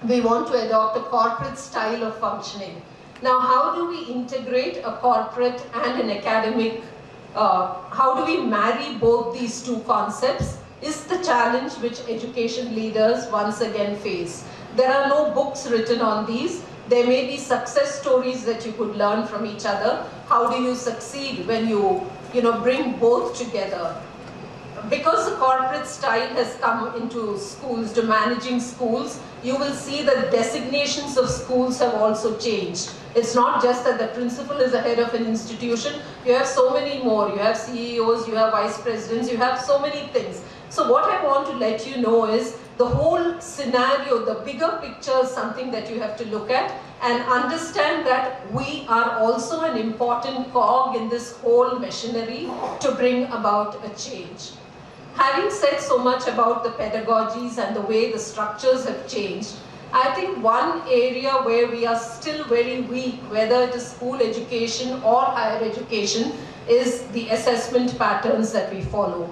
We want to adopt a corporate style of functioning. Now how do we integrate a corporate and an academic, how do we marry both these two concepts is the challenge which education leaders once again face. There are no books written on these. There may be success stories that you could learn from each other. How do you succeed when you bring both together? Because the corporate style has come into schools, to managing schools, you will see that designations of schools have also changed. It's not just that the principal is the head of an institution. You have so many more. You have CEOs, you have vice presidents, you have so many things. So what I want to let you know is the whole scenario, the bigger picture is something that you have to look at and understand that we are also an important cog in this whole machinery to bring about a change. Having said so much about the pedagogies and the way the structures have changed, I think one area where we are still very weak, whether it is school education or higher education, is the assessment patterns that we follow.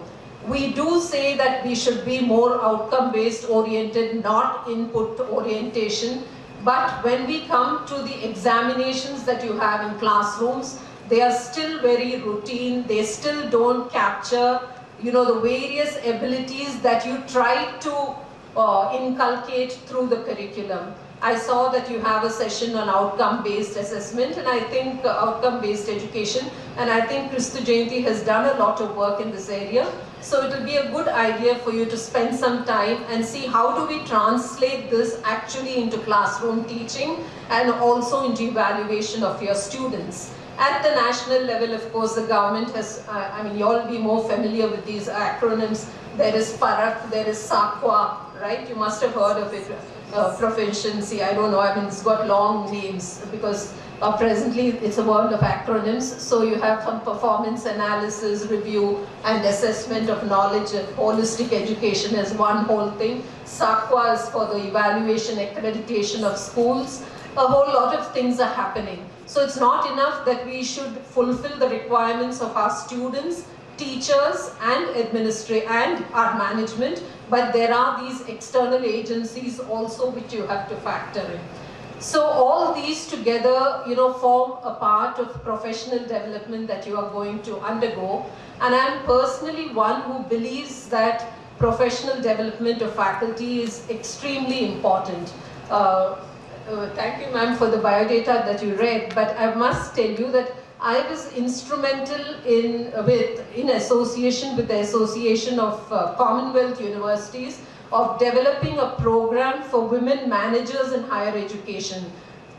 We do say that we should be more outcome-based oriented, not input orientation. But when we come to the examinations that you have in classrooms, they are still very routine. They still don't capture, the various abilities that you try to inculcate through the curriculum. I saw that you have a session on outcome-based assessment, and I think outcome-based education, and I think Kristu Jayanti has done a lot of work in this area. So it will be a good idea for you to spend some time and see how do we translate this actually into classroom teaching and also into evaluation of your students. At the national level, of course, the government has, you all will be more familiar with these acronyms. There is PARAK, there is SAQA, right? You must have heard of it. Proficiency, I don't know, it's got long names because presently it's a world of acronyms. So you have some performance analysis, review and assessment of knowledge, and holistic education as one whole thing. SAQA is for the evaluation, accreditation of schools. A whole lot of things are happening. So it's not enough that we should fulfill the requirements of our students, teachers and and our management, but there are these external agencies also which you have to factor in. So all these together, form a part of professional development that you are going to undergo. And I'm personally one who believes that professional development of faculty is extremely important. Thank you, ma'am, for the biodata that you read, but I must tell you that I was instrumental in association with the Association of Commonwealth Universities of developing a program for women managers in higher education.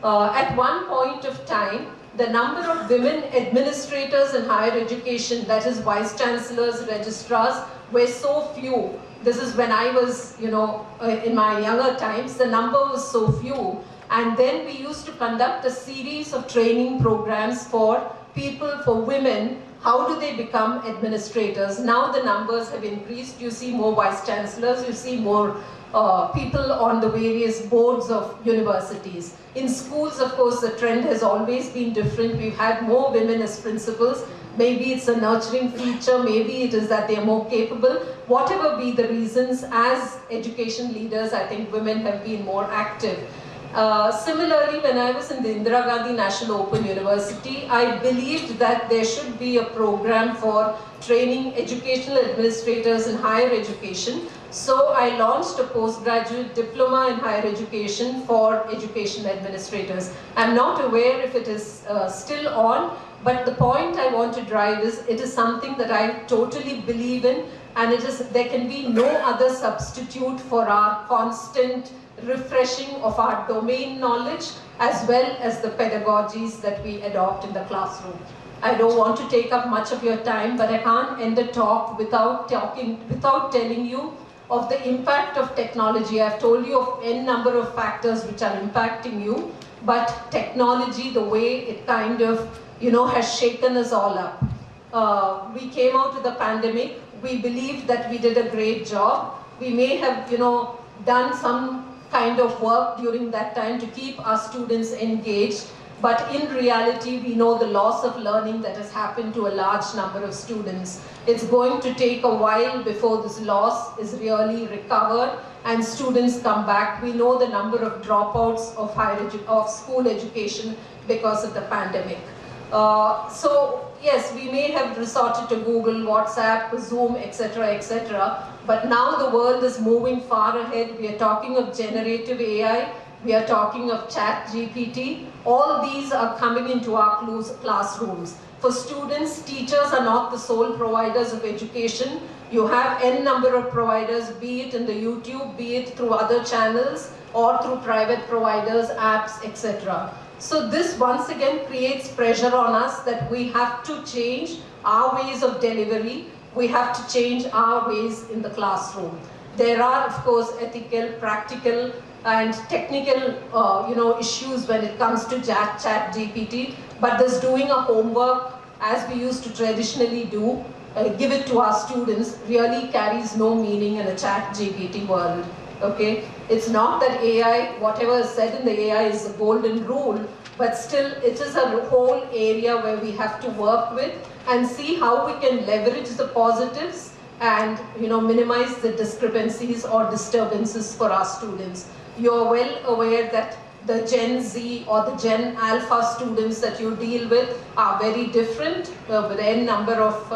At one point of time, the number of women administrators in higher education, that is vice chancellors, registrars, were so few. This is when I was, in my younger times, the number was so few. And then we used to conduct a series of training programs for people, for women. How do they become administrators? Now the numbers have increased. You see more vice chancellors, you see more people on the various boards of universities. In schools, of course, the trend has always been different. We've had more women as principals. Maybe it's a nurturing feature, maybe it is that they're more capable. Whatever be the reasons, as education leaders, I think women have been more active. Similarly, when I was in the Indira Gandhi National Open University, I believed that there should be a program for training educational administrators in higher education. So I launched a postgraduate diploma in higher education for education administrators. I'm not aware if it is still on, but the point I want to drive is it is something that I totally believe in, and there can be no other substitute for our constant refreshing of our domain knowledge as well as the pedagogies that we adopt in the classroom. I don't want to take up much of your time, but I can't end a talk without telling you of the impact of technology. I've told you of n number of factors which are impacting you, but technology, the way it kind of, has shaken us all up. We came out of the pandemic. We believed that we did a great job. We may have, done some kind of work during that time to keep our students engaged. But in reality, we know the loss of learning that has happened to a large number of students. It's going to take a while before this loss is really recovered and students come back. We know the number of dropouts of school education because of the pandemic. So yes, we may have resorted to Google, WhatsApp, Zoom, etc., but now the world is moving far ahead. We are talking of generative AI, we are talking of chat GPT. All these are coming into our classrooms. For students, teachers are not the sole providers of education. You have n number of providers, be it in the YouTube, be it through other channels, or through private providers, apps, etc. So this once again creates pressure on us that we have to change our ways of delivery. We have to change our ways in the classroom. There are, of course, ethical, practical, and technical issues when it comes to chat GPT, but this doing a homework as we used to traditionally do, give it to our students, really carries no meaning in a chat GPT world. Okay, it's not that AI, whatever is said in the AI is the golden rule, but still it is a whole area where we have to work with and see how we can leverage the positives and minimize the discrepancies or disturbances for our students. You're well aware that the Gen Z or the Gen Alpha students that you deal with are very different, with n number of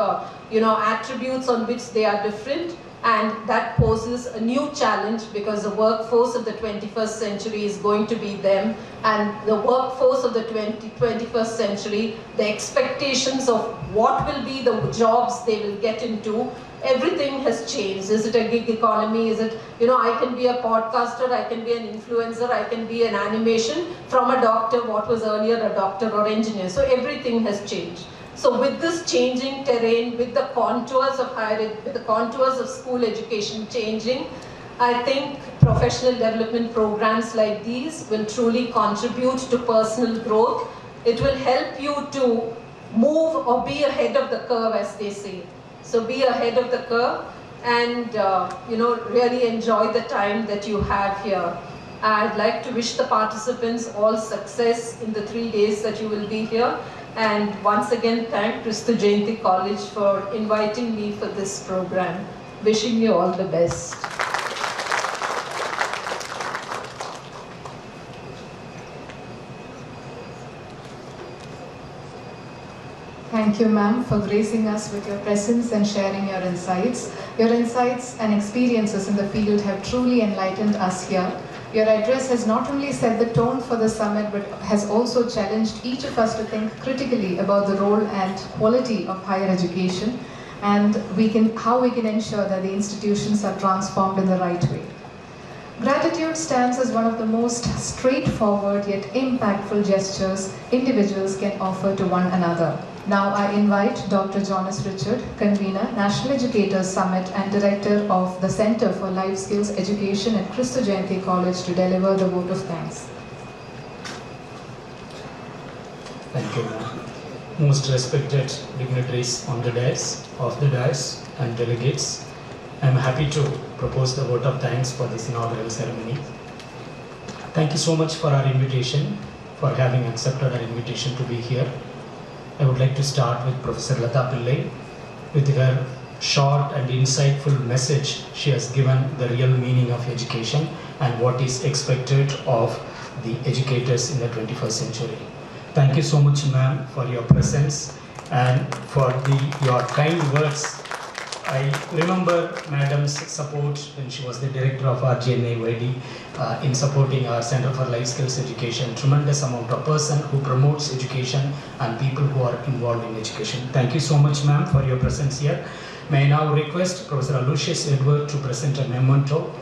attributes on which they are different. And that poses a new challenge because the workforce of the 21st century is going to be them, and the workforce of the 21st century, the expectations of what will be the jobs they will get into, everything has changed. Is it a gig economy? Is it, I can be a podcaster, I can be an influencer, I can be an animation, from a doctor, what was earlier a doctor or engineer. So everything has changed. So with this changing terrain, with the contours of school education changing, I think professional development programs like these will truly contribute to personal growth. It will help you to move or be ahead of the curve, as they say. So be ahead of the curve and really enjoy the time that you have here. I'd like to wish the participants all success in the 3 days that you will be here. And once again, thank Kristu Jayanti College for inviting me for this program. Wishing you all the best. Thank you, ma'am, for gracing us with your presence and sharing your insights. Your insights and experiences in the field have truly enlightened us here. Your address has not only set the tone for the summit, but has also challenged each of us to think critically about the role and quality of higher education and how we can ensure that the institutions are transformed in the right way. Gratitude stands as one of the most straightforward yet impactful gestures individuals can offer to one another. Now I invite Dr. Jonas Richard, Convener, National Educators Summit and Director of the Center for Life Skills Education at Kristu Jayanti College to deliver the vote of thanks. Thank you, ma'am. Most respected dignitaries on the dais, off the dais, and delegates, I am happy to propose the vote of thanks for this inaugural ceremony. Thank you so much for our invitation, for having accepted our invitation to be here. I would like to start with Professor Lata Pillai with her short and insightful message. She has given the real meaning of education and what is expected of the educators in the 21st century. Thank you so much, ma'am, for your presence and for your kind words. I remember Madam's support when she was the director of our GNAYD in supporting our Center for Life Skills Education. Tremendous amount of person who promotes education and people who are involved in education. Thank you so much, ma'am, for your presence here. May I now request Professor Aloysius Edward to present a memento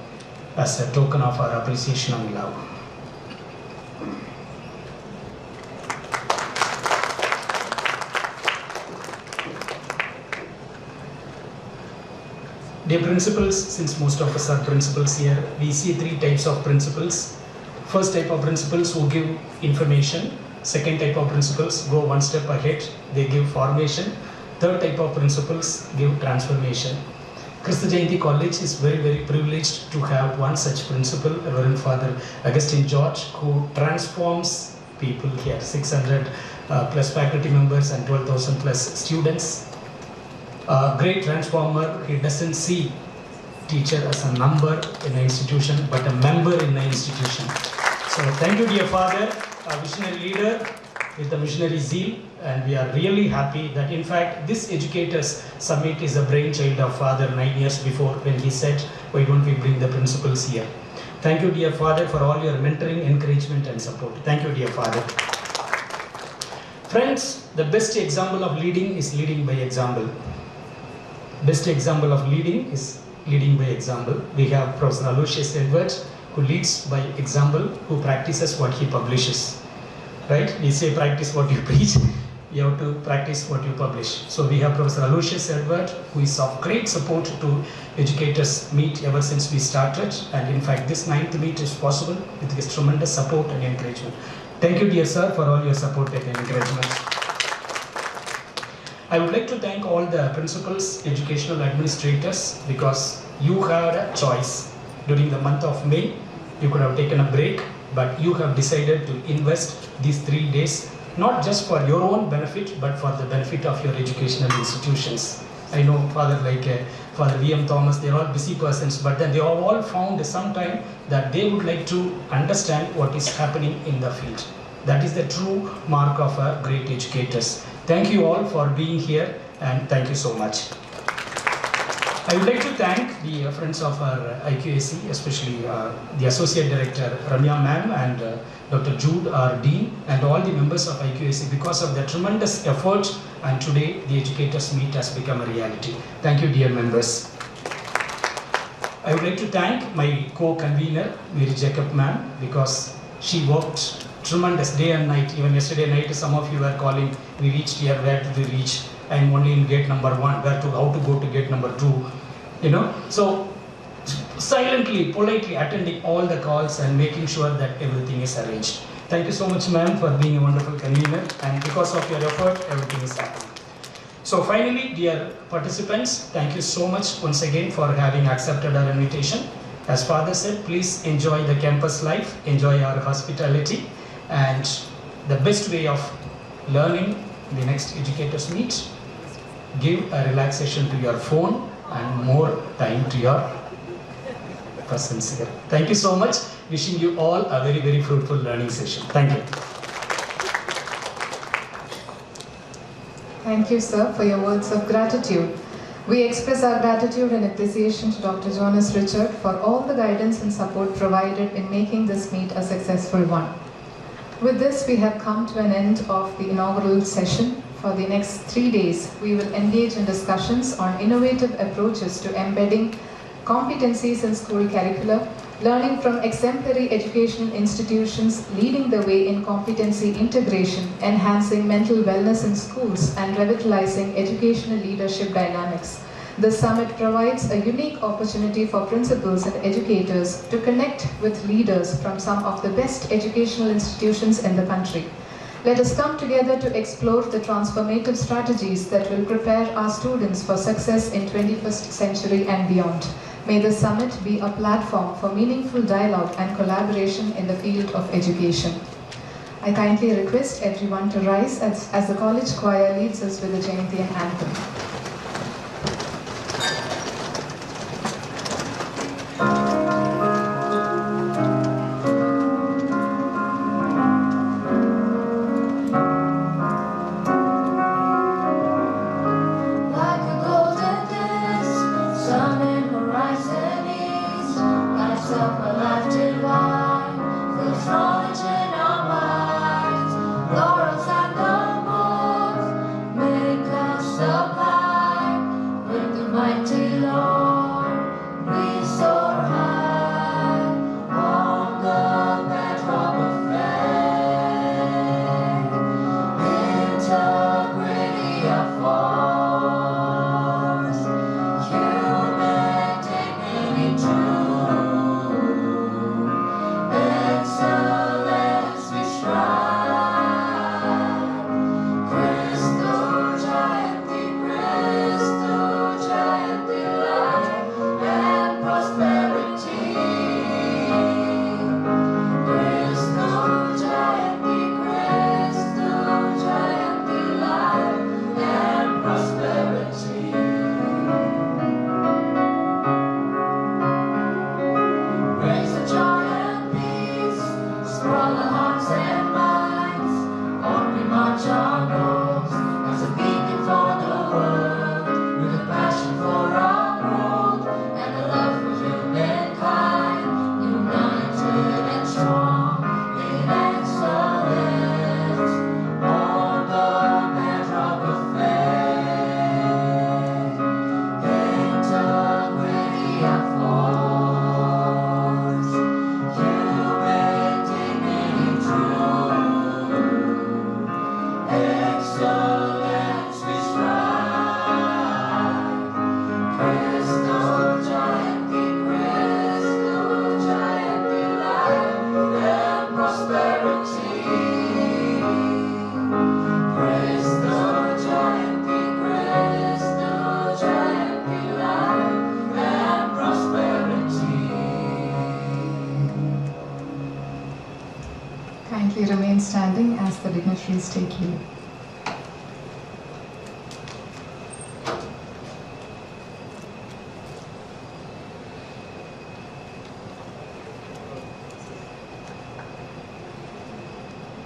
as a token of our appreciation and love. Dear principals, since most of us are principals here, we see three types of principals. First type of principals who give information. Second type of principals go one step ahead, they give formation. Third type of principals give transformation. Kristu Jayanti College is very, very privileged to have one such principal, Reverend Father Augustine George, who transforms people here. 600 plus faculty members and 12,000 plus students. A great transformer. He doesn't see teacher as a number in an institution, but a member in an institution. So thank you, dear Father, a visionary leader with a missionary zeal, and we are really happy that in fact this Educators Summit is a brainchild of Father 9 years before, when he said, why don't we bring the principals here? Thank you, dear Father, for all your mentoring, encouragement and support. Thank you, dear Father. Friends, the best example of leading is leading by example. Best example of leading is leading by example. We have Professor Aloysius Edward, who leads by example, who practices what he publishes. Right? We say practice what you preach, you have to practice what you publish. So we have Professor Aloysius Edward, who is of great support to Educators Meet ever since we started. And in fact, this 9th meet is possible with his tremendous support and encouragement. Thank you, dear sir, for all your support and encouragement. I would like to thank all the principals, educational administrators, because you had a choice. During the month of May, you could have taken a break, but you have decided to invest these 3 days, not just for your own benefit, but for the benefit of your educational institutions. I know Father Father V.M. Thomas, they're all busy persons, but then they have all found some time that they would like to understand what is happening in the field. That is the true mark of a great educators. Thank you all for being here, and thank you so much. I would like to thank the friends of our IQAC, especially the Associate Director Ramya Ma'am and Dr. Jude, our Dean, and all the members of IQAC because of their tremendous effort, and today the Educators Meet has become a reality. Thank you, dear members. I would like to thank my co-convener, Mary Jacob Ma'am, because she worked tremendous day and night. Even yesterday night, some of you were calling, we reached here, where did we reach? I'm only in gate number 1, how to go to gate number 2, you know. So silently, politely attending all the calls and making sure that everything is arranged. Thank you so much, ma'am, for being a wonderful convener, and because of your effort, everything is happening. So finally, dear participants, thank you so much once again for having accepted our invitation. As Father said, please enjoy the campus life, enjoy our hospitality, and the best way of learning the next Educators Meet, give a relaxation to your phone and more time to your presence here. Thank you so much. Wishing you all a very, very fruitful learning session. Thank you. Thank you, sir, for your words of gratitude. We express our gratitude and appreciation to Dr. Jonas Richard for all the guidance and support provided in making this meet a successful one. With this, we have come to an end of the inaugural session. For the next 3 days, we will engage in discussions on innovative approaches to embedding competencies in school curricula, learning from exemplary educational institutions leading the way in competency integration, enhancing mental wellness in schools, and revitalizing educational leadership dynamics. The summit provides a unique opportunity for principals and educators to connect with leaders from some of the best educational institutions in the country. Let us come together to explore the transformative strategies that will prepare our students for success in 21st century and beyond. May the summit be a platform for meaningful dialogue and collaboration in the field of education. I kindly request everyone to rise as the college choir leads us with the Jayanti anthem. Kindly remain standing as the dignitaries take leave.